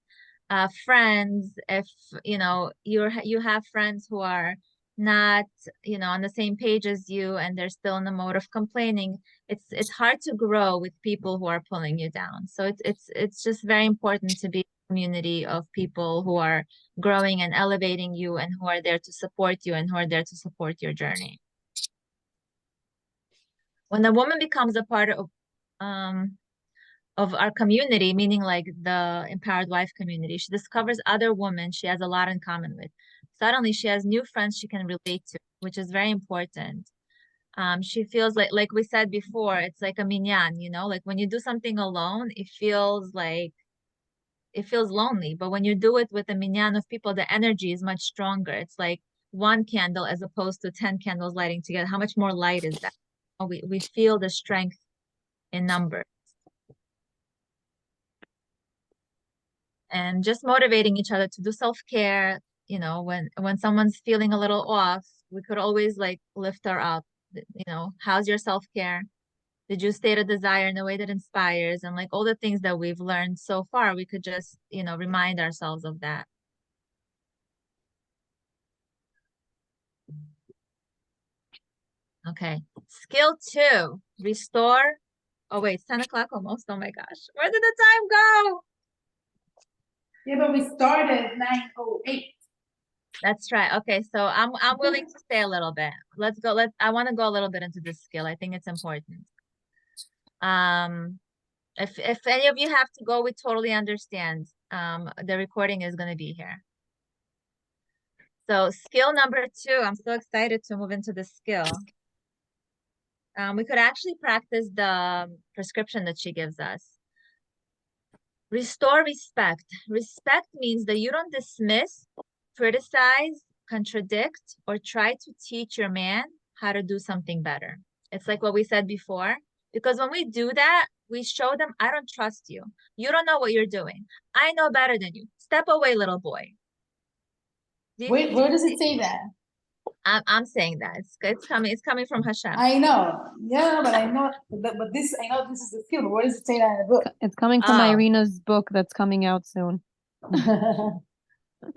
friends. If you know you have friends who are not on the same page as you and they're still in the mode of complaining, it's hard to grow with people who are pulling you down. So it's just very important to be a community of people who are growing and elevating you and who are there to support you and who are there to support your journey. When a woman becomes a part of our community, meaning like the Empowered Wife community, she discovers other women she has a lot in common with. Suddenly she has new friends she can relate to, which is very important. She feels like we said before, it's like a minyan, like when you do something alone, it feels lonely. But when you do it with a minyan of people, the energy is much stronger. It's like one candle as opposed to 10 candles lighting together. How much more light is that? We feel the strength in numbers. And just motivating each other to do self-care, when someone's feeling a little off, we could always like lift her up. How's your self-care? Did you state a desire in a way that inspires? And like all the things that we've learned so far, we could just, remind ourselves of that. Okay. Skill 2, restore. Oh wait, it's 10 o'clock almost. Oh my gosh. Where did the time go? Yeah, but we started 9:08. That's right. Okay, so I'm willing to stay a little bit. Let's go. I want to go a little bit into this skill. I think it's important. If any of you have to go, we totally understand. The recording is going to be here. So skill number 2, I'm so excited to move into this skill. We could actually practice the prescription that she gives us. Restore respect. Respect means that you don't dismiss, criticize, contradict, or try to teach your man how to do something better. It's like what we said before, because when we do that, We show them, I don't trust you. You don't know what you're doing. I know better than you. Step away, little boy. Where does it say that? I'm saying that it's coming from Hashem. I know, yeah, but I know, but this, I know this is the skill. Where does it say that in the book? It's coming from Oh. Irina's book that's coming out soon.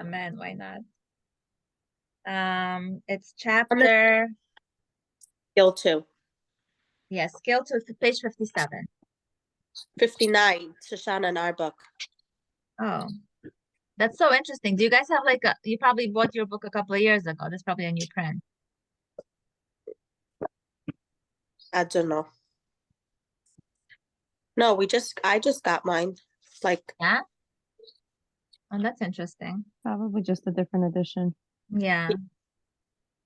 Amen. Why not? It's chapter, Skill 2. yes, scale to page 57. 59, Shoshana in our book. Oh, that's so interesting. Do you guys have like you probably bought your book a couple of years ago. That's probably a new print. I don't know. No, I just got mine. Like, Yeah. Oh, that's interesting. Probably just a different edition. Yeah,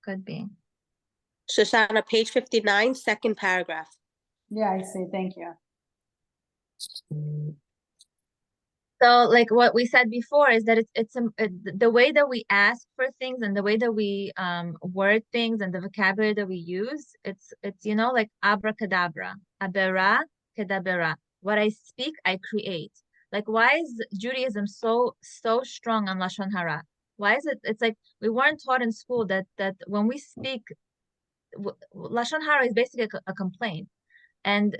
could be. Shoshana, page 59, second paragraph. Yeah, I see, thank you. So like what we said before is that the way that we ask for things and the way that we word things and the vocabulary that we use, it's like abracadabra, abera kedabera. What I speak, I create. Like, why is Judaism so strong on Lashon Hara? Why is it? It's like we weren't taught in school that when we speak, Lashon Hara is basically a complaint. And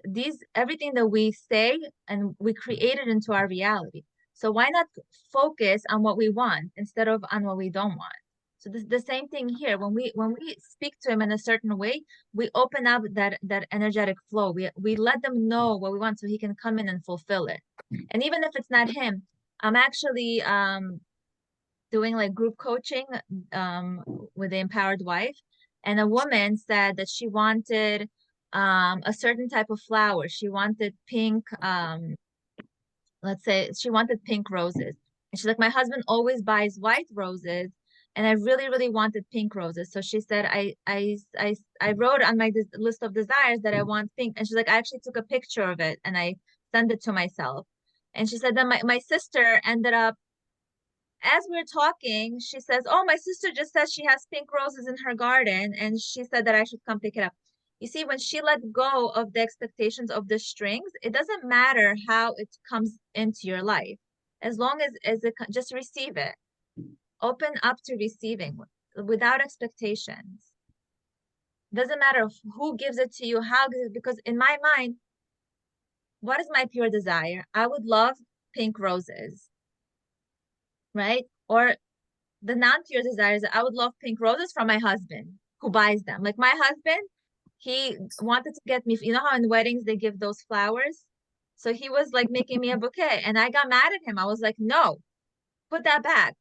everything that we say and we create it into our reality. So why not focus on what we want instead of on what we don't want? So this the same thing here. When we speak to him in a certain way, we open up that energetic flow. We let them know what we want so he can come in and fulfill it. And even if it's not him, I'm actually doing like group coaching with the Empowered Wife, and a woman said that she wanted a certain type of flower. She wanted pink, let's say she wanted pink roses. And she's like, my husband always buys white roses, and I really, really wanted pink roses. So she said, I wrote on my list of desires that I want pink. And she's like, I actually took a picture of it and I sent it to myself. And she said that my sister ended up, as we're talking, she says, oh, my sister just said she has pink roses in her garden, and she said that I should come pick it up. You see, when she let go of the expectations of the strings, it doesn't matter how it comes into your life. As long as it just receive it. Open up to receiving without expectations. Doesn't matter who gives it to you, how, because in my mind, what is my pure desire? I would love pink roses, right? Or the non-pure desires, I would love pink roses from my husband who buys them. Like my husband, he wanted to get me, you know how in weddings they give those flowers? So he was like making me a bouquet, and I got mad at him. I was like, no, put that back.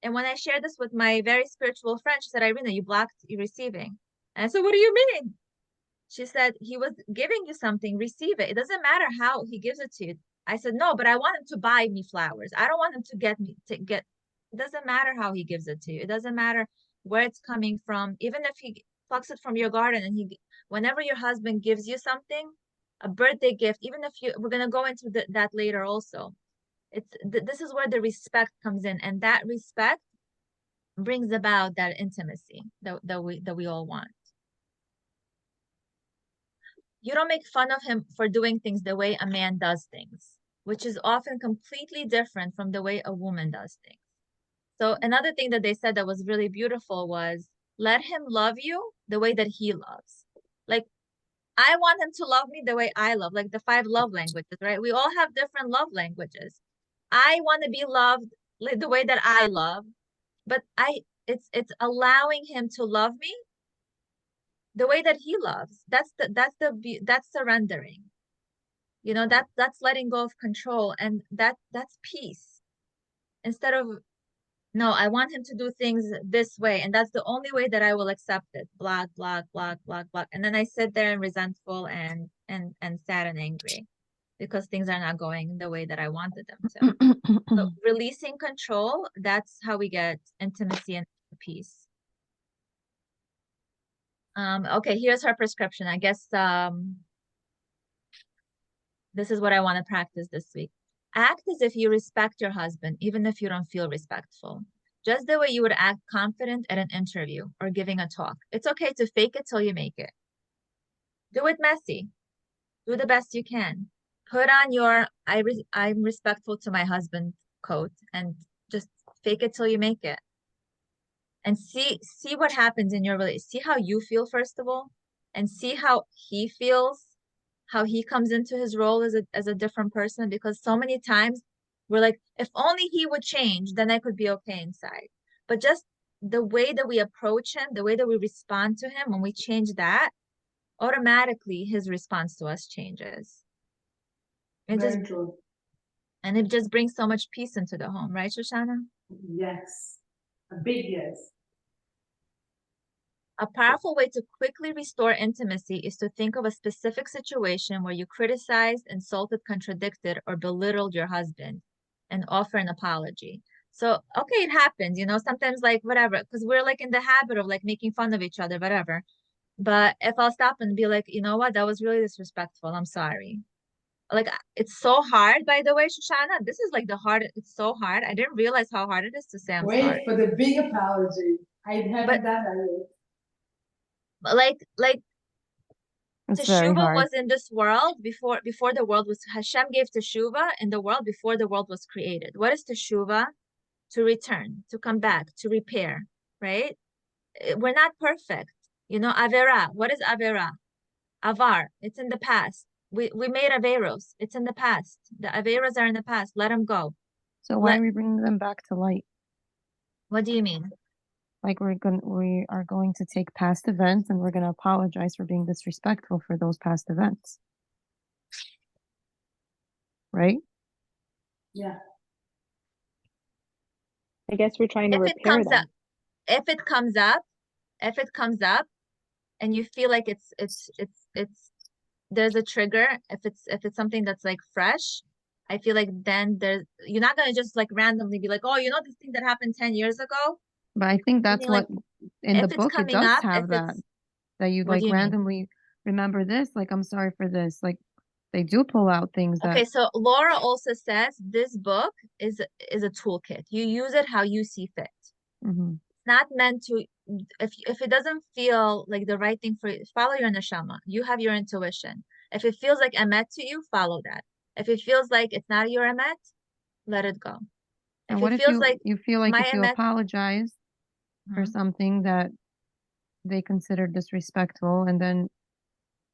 And when I shared this with my very spiritual friend, she said, Irina, you blocked you receiving. And I said, what do you mean? She said, he was giving you something, receive it. It doesn't matter how he gives it to you. I said, no, but I want him to buy me flowers. I don't want him to get it doesn't matter how he gives it to you. It doesn't matter where it's coming from. Even if he plucks it from your garden and whenever your husband gives you something, a birthday gift, even if we're going to go into that later also. This is where the respect comes in, and that respect brings about that intimacy that we all want. You don't make fun of him for doing things the way a man does things, which is often completely different from the way a woman does things. So another thing that they said that was really beautiful was, let him love you the way that he loves. Like, I want him to love me the way I love, like the 5 love languages, right? We all have different love languages. I want to be loved like the way that I love, but it's allowing him to love me the way that he loves. That's surrendering. You know, that's letting go of control, and that's peace. Instead of, no, I want him to do things this way, and that's the only way that I will accept it. Block, block, block, block, block. And then I sit there and resentful and sad and angry because things are not going the way that I wanted them to. So releasing control, that's how we get intimacy and peace. Okay, here's her prescription. I guess this is what I want to practice this week. Act as if you respect your husband, even if you don't feel respectful. Just the way you would act confident at an interview or giving a talk. It's okay to fake it till you make it. Do it messy. Do the best you can. put on your I'm respectful to my husband coat and just fake it till you make it. And see what happens in your relationship. See how you feel first of all, and see how he feels, how he comes into his role as a different person. Because so many times we're like, if only he would change, then I could be okay inside. But just the way that we approach him, the way that we respond to him, when we change that, automatically his response to us changes. It just Very true. and it just brings so much peace into the home, right, Shoshana? Yes, a big yes. A powerful way to quickly restore intimacy is to think of a specific situation where you criticized, insulted, contradicted, or belittled your husband and offer an apology. So, okay, it happens, you know, sometimes like whatever, because we're like in the habit of like making fun of each other, whatever. But if I'll stop and be like, you know what, that was really disrespectful, I'm sorry. Like, it's so hard, by the way, Shoshana. This is like the hardest, it's so hard. I didn't realize how hard it is to say I'm Wait sorry. for the big apology. I haven't But- done that yet. But like It's very Teshuvah hard. was in this world before the world was, Hashem gave Teshuvah in the world before the world was created. What is Teshuvah? To return, to come back, to repair, right? We're not perfect. You know, Avera, what is Avera? Avar, it's in the past. We made Averos, it's in the past. The Averos are in the past, let them go. So why Let- are we bringing them back to light? What do you mean? Like we are going to take past events and we're gonna apologize for being disrespectful for those past events. Right? Yeah. I guess we're trying to If it repair comes them. up, if it comes up and you feel like it's there's a trigger, if it's something that's like fresh, I feel like then you're not gonna just like randomly be like, oh, you know this thing that happened 10 years ago? But I think that's mean, like, what in the if it's book it coming does up, have if that. it's That you what like do you mean? randomly remember this, like I'm sorry for this. Like they do pull out things that Okay, so Laura also says this book is a toolkit. You use it how you see fit. Mhm. It's not meant to, if it doesn't feel like the right thing for you, follow your neshama. You have your intuition. If it feels like emet to you, follow that. If it feels like it's not your emet, let it go. And If what it if feels like you feel like my if you emet, apologize for Mhm. something that they consider disrespectful and then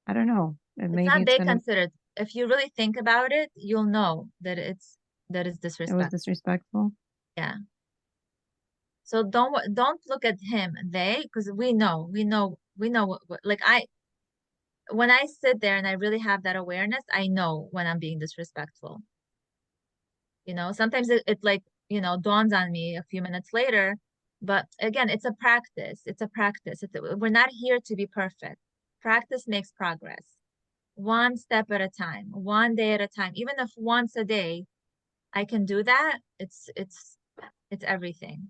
I don't know, and it's maybe not it's they gonna considered. If you really think about it, you'll know that it's it was disrespectful. disrespectful. Yeah. So don't look at him, they, because we know what like when I sit there and I really have that awareness, I know when I'm being disrespectful. You know, sometimes it like, you know, dawns on me a few minutes later, but again, it's a practice. We're not here to be perfect. Practice makes progress. One step at a time, one day at a time. Even if once a day I can do that, it's everything.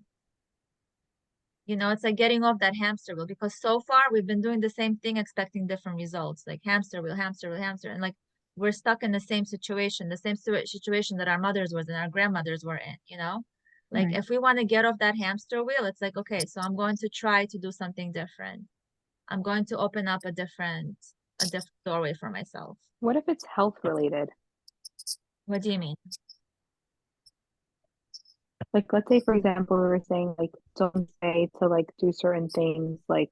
You know, it's like getting off that hamster wheel, because so far we've been doing the same thing, expecting different results, like hamster wheel, and like we're stuck in the same situation, situation that our mothers was and our grandmothers were in, you know? Like Right. if we want to get off that hamster wheel, it's like, okay, so I'm going to try to do something different. I'm going to open up a different doorway for myself. What if it's health related? What do you mean? Like, let's say, for example, we were saying, like, don't say to, like, do certain things, like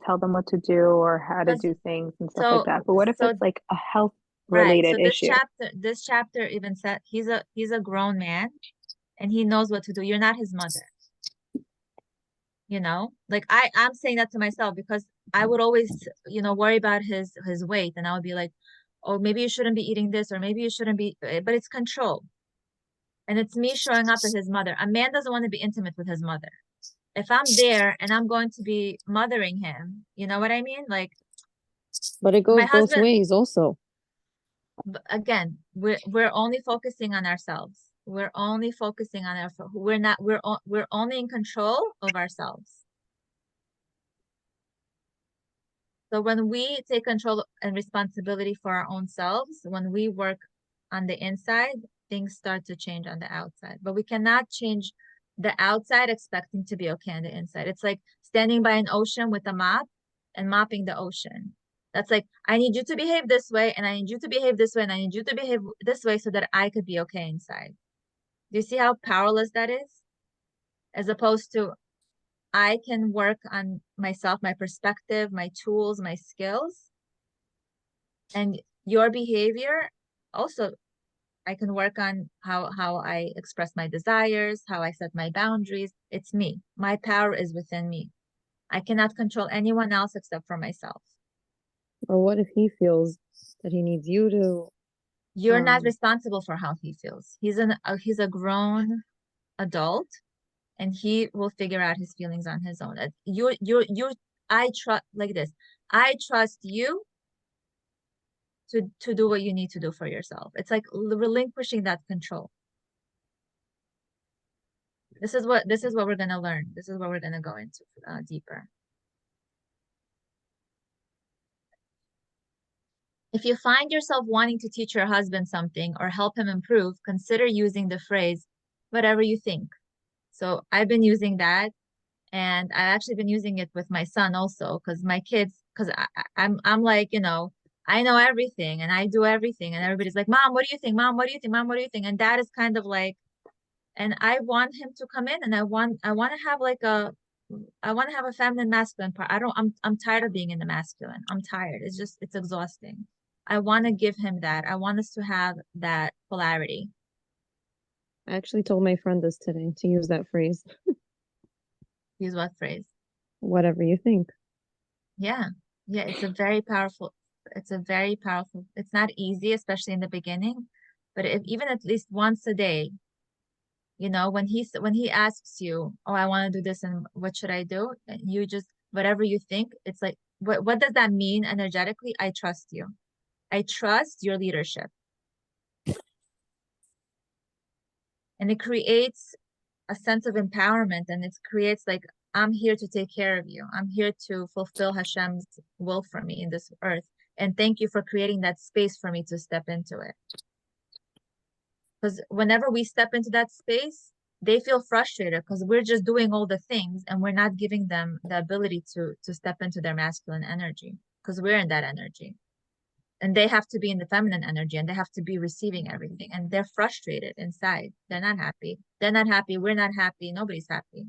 tell them what to do or how to Because- do things and stuff so- like that. But what if so- it's, like, a health Right. related So issue? this chapter even said he's a grown man and he knows what to do. You're not his mother. You know, like I'm saying that to myself because I would always, you know, worry about his weight, and I would be like, oh, maybe you shouldn't be eating this, or maybe you shouldn't be, but it's control. And it's me showing up as his mother. A man doesn't want to be intimate with his mother. If I'm there and I'm going to be mothering him, you know what I mean? Like, But it goes my both husband- ways also. again, we're only focusing on ourselves. We're only focusing on we're only in control of ourselves. So when we take control and responsibility for our own selves, when we work on the inside, things start to change on the outside. But we cannot change the outside expecting to be okay on the inside. It's like standing by an ocean with a mop and mopping the ocean. That's like, I need you to behave this way, and I need you to behave this way, and I need you to behave this way so that I could be okay inside. Do you see how powerless that is? As opposed to, I can work on myself, my perspective, my tools, my skills. And your behavior also, I can work on how I express my desires, how I set my boundaries. It's me. My power is within me. I cannot control anyone else except for myself. Or what if he feels that he needs you to? You're not responsible for how he feels. He's a grown adult, and he will figure out his feelings on his own. I trust like this. I trust you to do what you need to do for yourself. It's like relinquishing that control. This is what we're gonna learn. This is what we're gonna go into deeper. If you find yourself wanting to teach your husband something or help him improve, consider using the phrase, whatever you think. So I've been using that, and I've actually been using it with my son also, because my kids, because I'm like, you know, I know everything and I do everything, and everybody's like, Mom, what do you think? Mom, what do you think? Mom, what do you think? And Dad is kind of like, and I want him to come in, and I want to have like I want to have a feminine masculine part. I'm tired of being in the masculine. I'm tired. It's exhausting. I want to give him that. I want us to have that polarity. I actually told my friend this today to use that phrase. Use what phrase? Whatever you think. Yeah. Yeah, it's a very powerful, it's not easy, especially in the beginning, but if even at least once a day, you know, when he asks you, oh, I want to do this and what should I do? And you just, whatever you think, it's like, what does that mean energetically? I trust you. I trust your leadership. And it creates a sense of empowerment, and it creates like, I'm here to take care of you. I'm here to fulfill Hashem's will for me in this earth. And thank you for creating that space for me to step into it. Because whenever we step into that space, they feel frustrated because we're just doing all the things and we're not giving them the ability to step into their masculine energy, because we're in that energy. And they have to be in the feminine energy, and they have to be receiving everything. And they're frustrated inside. They're not happy. They're not happy. We're not happy. Nobody's happy.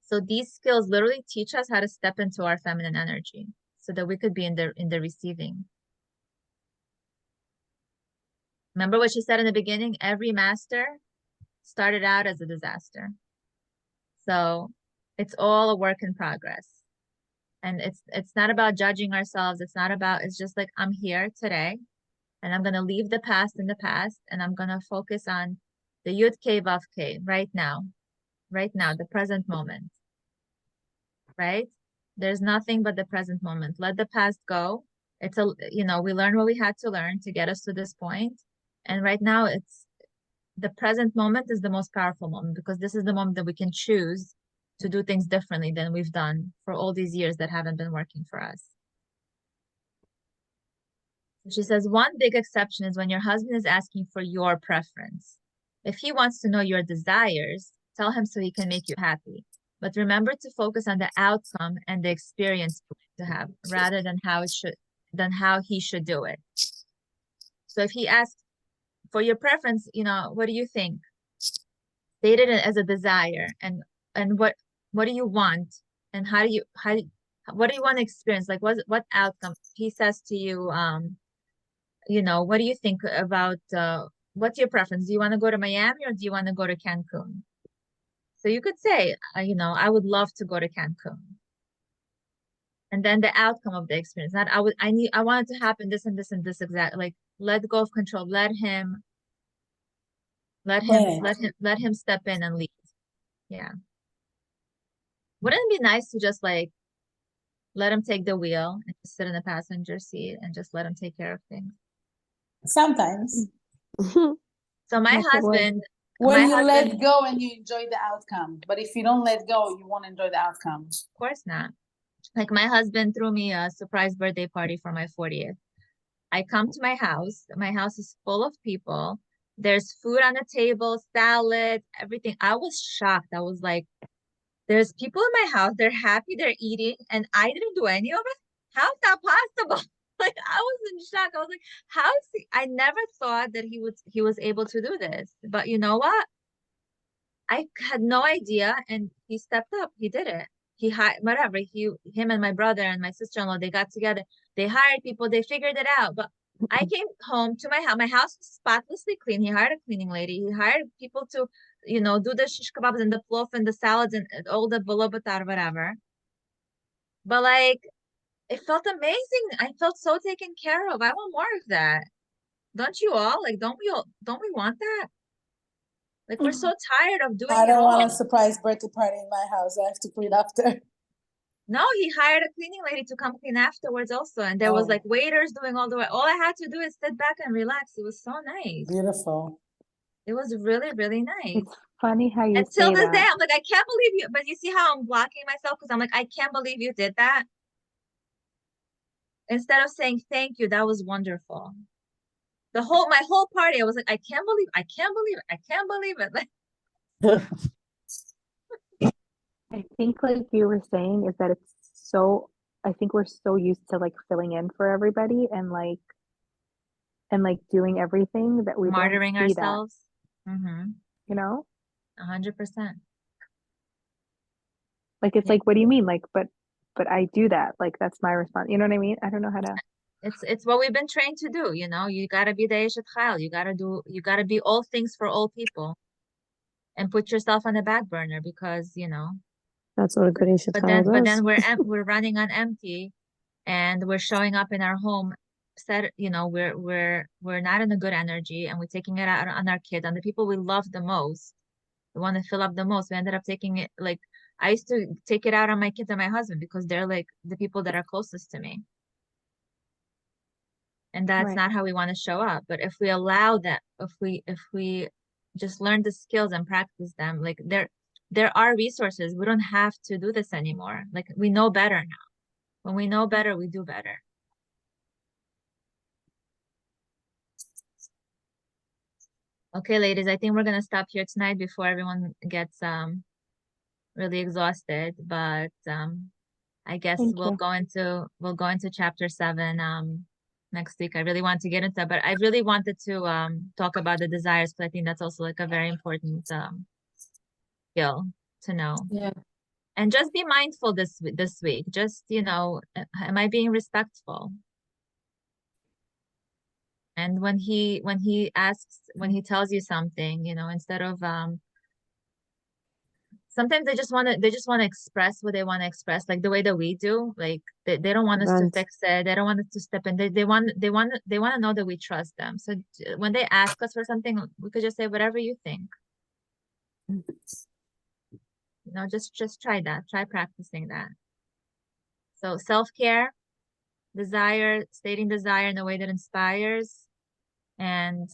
So these skills literally teach us how to step into our feminine energy so that we could be in the receiving. Remember what she said in the beginning? Every master started out as a disaster. So it's all a work in progress. And it's not about judging ourselves. It's just like, I'm here today, and I'm going to leave the past in the past, and I'm going to focus on the Yud K Vav K right now, the present moment, right? There's nothing but the present moment. Let the past go. We learned what we had to learn to get us to this point. And right now the present moment is the most powerful moment, because this is the moment that we can choose to do things differently than we've done for all these years that haven't been working for us. She says, one big exception is when your husband is asking for your preference. If he wants to know your desires, tell him so he can make you happy. But remember to focus on the outcome and the experience to have, rather than how he should do it. So if he asks for your preference, what do you think? State it as a desire, and what do you want, and what do you want to experience? Like, what outcome? He says to you, what do you think about, what's your preference? Do you want to go to Miami or do you want to go to Cancun? So you could say, I would love to go to Cancun. And then the outcome of the experience, not I want it to happen this and this and this exact, like, let go of control, let him step in and lead. Yeah. Wouldn't it be nice to just like let him take the wheel and just sit in the passenger seat and just let him take care of things? Sometimes. So my husband, when you let go and you enjoy the outcome, but if you don't let go, you won't enjoy the outcome. Of course not. Like, my husband threw me a surprise birthday party for my 40th. I come to my house. My house is full of people. There's food on the table, salad, everything. I was shocked. I was like, there's people in my house. They're happy. They're eating. And I didn't do any of it. how's that possible? Like, I was in shock. I was like, how is he? I never thought that he was able to do this. But you know what? I had no idea, and he stepped up. He did it. He hired whatever. Him and my brother and my sister-in-law, they got together. They hired people. They figured it out. But I came home to my house. My house was spotlessly clean. He hired a cleaning lady. He hired people to, do the shish kebabs and the plof and the salads and all the bolobatar, whatever. But like, it felt amazing. I felt so taken care of. I want more of that. Don't you all? Like, don't we want that? Like, we're so tired of doing I it don't want all. a surprise birthday party in my house. I have to clean after. No, he hired a cleaning lady to come clean afterwards also. And there was Oh. like waiters doing all the way. All I had to do is sit back and relax. It was so nice. Beautiful. It was really, really nice. It's funny how you Until say this day, that. I'm like, I can't believe you. But you see how I'm blocking myself? Because I'm like, I can't believe you did that. Instead of saying thank you, that was wonderful. My whole party, I was like, I can't believe it. Like, I think like you were saying is that it's so, I think we're so used to like filling in for everybody and like doing everything that we don't martyring see that, ourselves. Mm-hmm. you know? 100%. Like it's Yeah. like, what do you mean? Like, but I do that. Like that's my response. You know what I mean? I don't know how to. It's what we've been trained to do, you gotta be the Eshet Chayil. You gotta be all things for all people. And put yourself on the back burner because, That's what a good Eshet but Chayil then does. we're running on empty and we're showing up in our home we're not in a good energy and we're taking it out on our kids, on the people we love the most, the one to fill up the most. We ended up taking it, like, I used to take it out on my kids and my husband because they're like the people that are closest to me. And that's Right. not how we want to show up. But if we allow that, if we just learn the skills and practice them, like there are resources. We don't have to do this anymore. Like, we know better now. When we know better, we do better. Okay, ladies, I think we're gonna stop here tonight before everyone gets really exhausted. But I guess Thank we'll you. go into chapter 7 next week. I really want to get into that, but I really wanted to talk about the desires because I think that's also like a very important skill to know. Yeah. And just be mindful this week. Just, am I being respectful? And when he tells you something, instead of sometimes they just want to express what they want to express, like the way that we do. Like they don't want us to Vent. fix it. They don't want us to step in. They want to know that we trust them. So when they ask us for something, we could just say whatever you think. Just try that. Try practicing that. So self-care, stating desire in a way that inspires, and